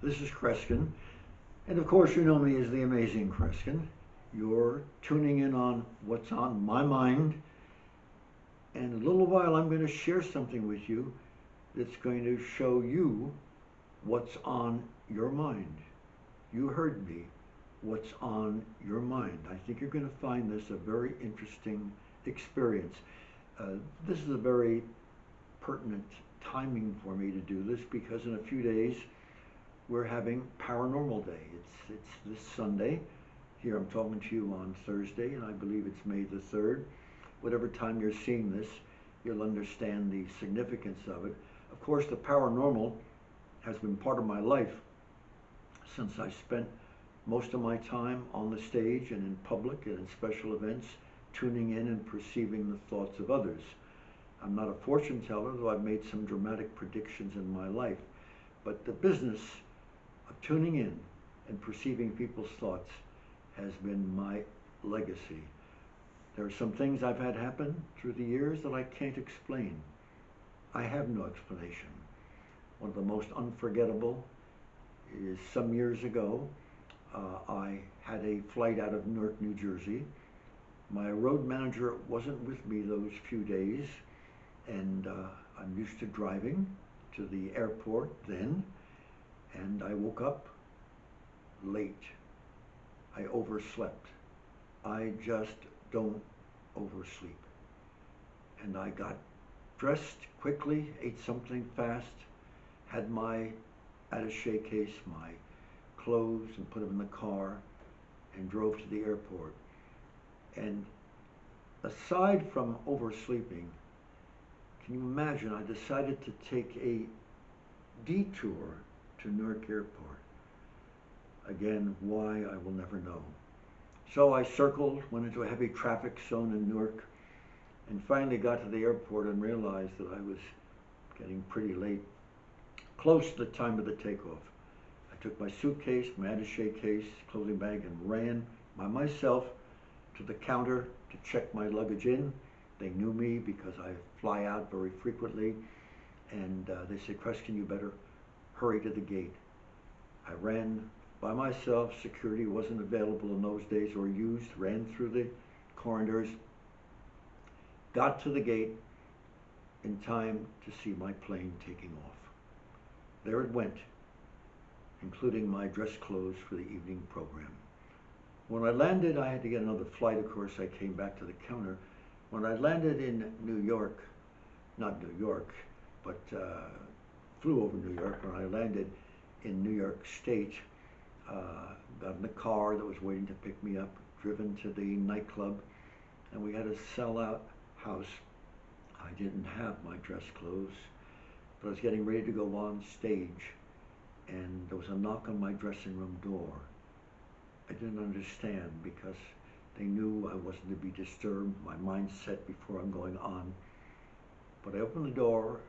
This is Kreskin, and of course you know me as the Amazing Kreskin. You're tuning in on what's on my mind, and in a little while I'm going to share something with you that's going to show you what's on your mind. You heard me. What's on your mind? I think you're going to find this a very interesting experience. This is a very pertinent timing for me to do this because in a few days we're having Paranormal Day. It's this Sunday. Here I'm talking to you on Thursday, and I believe it's May the 3rd. Whatever time you're seeing this, you'll understand the significance of it. Of course, the paranormal has been part of my life since I spent most of my time on the stage and in public and in special events, tuning in and perceiving the thoughts of others. I'm not a fortune teller, though I've made some dramatic predictions in my life, but the business of tuning in and perceiving people's thoughts has been my legacy. There are some things I've had happen through the years that I can't explain. I have no explanation. One of the most unforgettable is some years ago, I had a flight out of Newark, New Jersey. My road manager wasn't with me those few days, and I'm used to driving to the airport then, and I woke up late. I overslept. I just don't oversleep. And I got dressed quickly, ate something fast, had my attaché case, my clothes, and put them in the car and drove to the airport. And aside from oversleeping, can you imagine, I decided to take a detour to Newark Airport. Again, why, I will never know. So I circled, went into a heavy traffic zone in Newark, and finally got to the airport and realized that I was getting pretty late, close to the time of the takeoff. I took my suitcase, my attaché case, clothing bag, and ran by myself to the counter to check my luggage in. They knew me because I fly out very frequently, and they said, Kreskin, you better hurry to the gate. I ran by myself. Security wasn't available in those days or used. Ran through the corridors, got to the gate in time to see my plane taking off. There it went, including my dress clothes for the evening program. When I landed, I had to get another flight, of course. I came back to the counter. When I landed in New York, not New York, but flew over New York, when I landed in New York State, got in the car that was waiting to pick me up, driven to the nightclub, and we had a sellout house. I didn't have my dress clothes, but I was getting ready to go on stage, and there was a knock on my dressing room door. I didn't understand because they knew I wasn't to be disturbed, my mind's set before I'm going on. But I opened the door,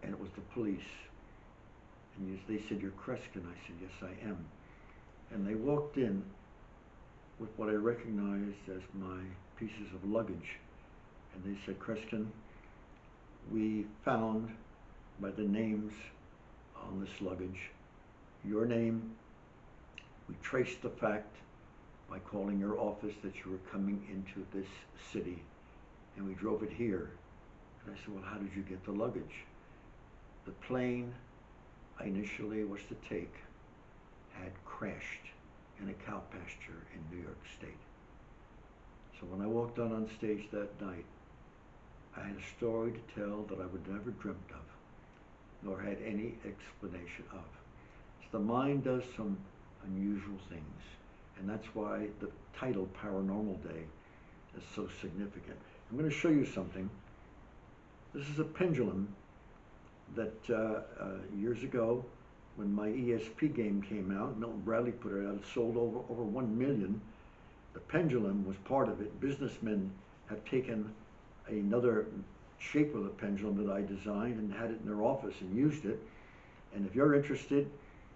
and it was the police. And they said, you're Kreskin. I said, yes, I am. And they walked in with what I recognized as my pieces of luggage. And they said, Kreskin, we found by the names on this luggage your name. We traced the fact by calling your office that you were coming into this city, and we drove it here. And I said, well, how did you get the luggage? The plane I initially was to take had crashed in a cow pasture in New York State. So when I walked out on stage that night, I had a story to tell that I would never dreamt of, nor had any explanation of. So the mind does some unusual things, and that's why the title Paranormal Day is so significant. I'm going to show you something. This is a pendulum that years ago, when my ESP game came out, Milton Bradley put it out, it sold over 1 million. The pendulum was part of it. Businessmen have taken another shape of the pendulum that I designed and had it in their office and used it. And if you're interested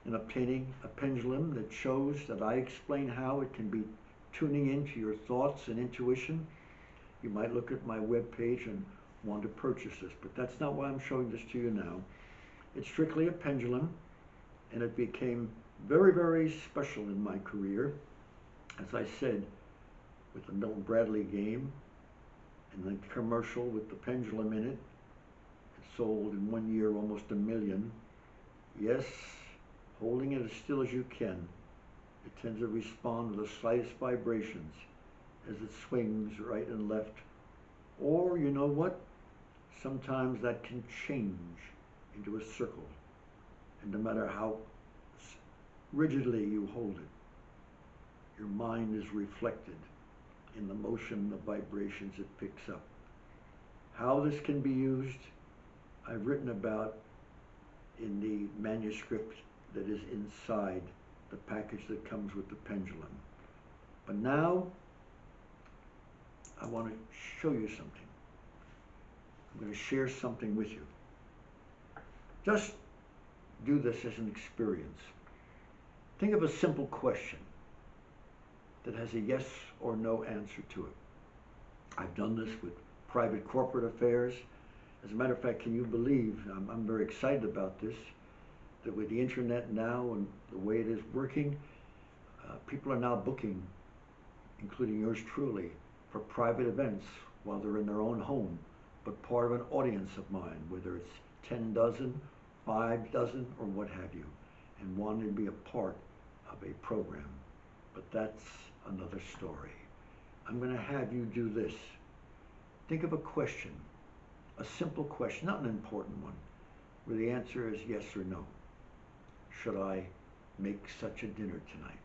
in obtaining a pendulum that shows that I explain how it can be tuning into your thoughts and intuition, you might look at my webpage and want to purchase this. But that's not why I'm showing this to you now. It's strictly a pendulum. And it became very, very special in my career. As I said, with the Milton Bradley game and the commercial with the pendulum in it, it sold in 1 year almost 1 million. Yes, holding it as still as you can, it tends to respond to the slightest vibrations as it swings right and left. Or, you know what? Sometimes that can change into a circle. And no matter how rigidly you hold it, your mind is reflected in the motion, the vibrations it picks up. How this can be used, I've written about in the manuscript that is inside the package that comes with the pendulum. But now, I want to show you something. I'm going to share something with you. Just do this as an experience. Think of a simple question that has a yes or no answer to it. I've done this with private corporate affairs. As a matter of fact, can you believe, I'm very excited about this, that with the internet now and the way it is working, people are now booking, including yours truly, for private events while they're in their own home, but part of an audience of mine, whether it's 10 dozen, 5 dozen, or what have you, and wanting to be a part of a program. But that's another story. I'm going to have you do this. Think of a question, a simple question, not an important one, where the answer is yes or no. Should I make such a dinner tonight?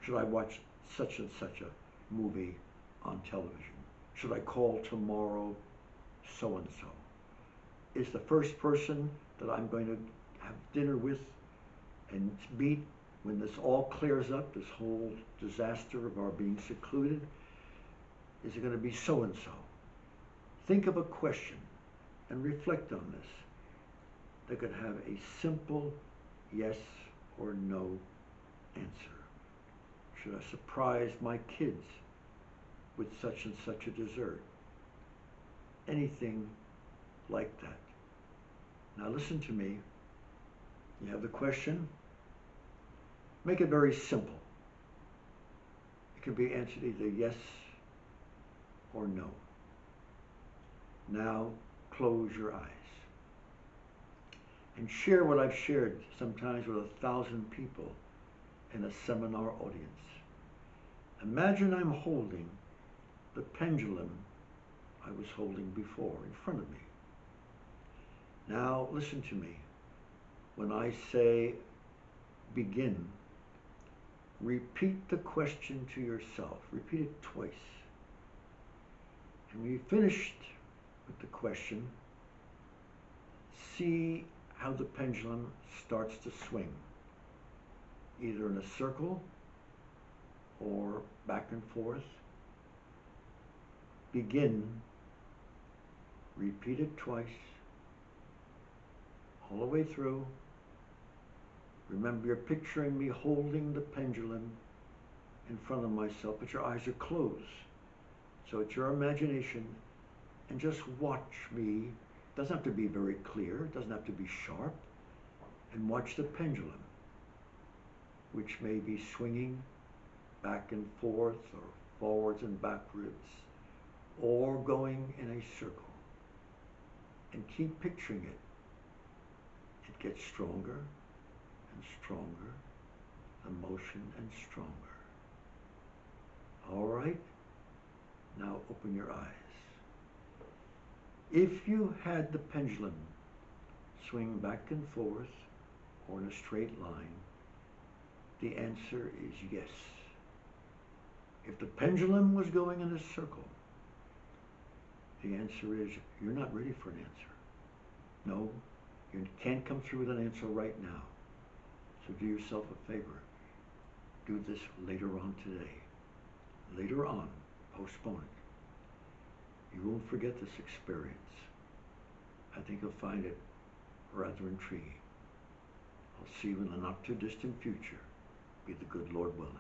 Should I watch such and such a movie on television? Should I call tomorrow so and so? Is the first person that I'm going to have dinner with and meet when this all clears up, this whole disaster of our being secluded, is it going to be so and so? Think of a question and reflect on this that could have a simple yes or no answer. Should I surprise my kids with such and such a dessert? Anything like that. Now listen to me. You have the question. Make it very simple. It can be answered either yes or no. Now close your eyes and share what I've shared sometimes with 1,000 people in a seminar audience. Imagine I'm holding the pendulum I was holding before in front of me. Now listen to me. When I say begin, repeat the question to yourself. Repeat it twice. And when you've finished with the question, see how the pendulum starts to swing, either in a circle or back and forth. Begin, repeat it twice, all the way through. Remember, you're picturing me holding the pendulum in front of myself, but your eyes are closed. So it's your imagination, and just watch me. It doesn't have to be very clear, it doesn't have to be sharp, and watch the pendulum, which may be swinging back and forth, or forwards and backwards, or going in a circle. And keep picturing it. It gets stronger and stronger, the motion and stronger. All right, now open your eyes. If you had the pendulum swing back and forth or in a straight line, the answer is yes. If the pendulum was going in a circle, the answer is you're not ready for an answer. No, you can't come through with an answer right now. So do yourself a favor. Do this later on today. Later on, postpone it. You won't forget this experience. I think you'll find it rather intriguing. I'll see you in the not too distant future. Be the good Lord willing.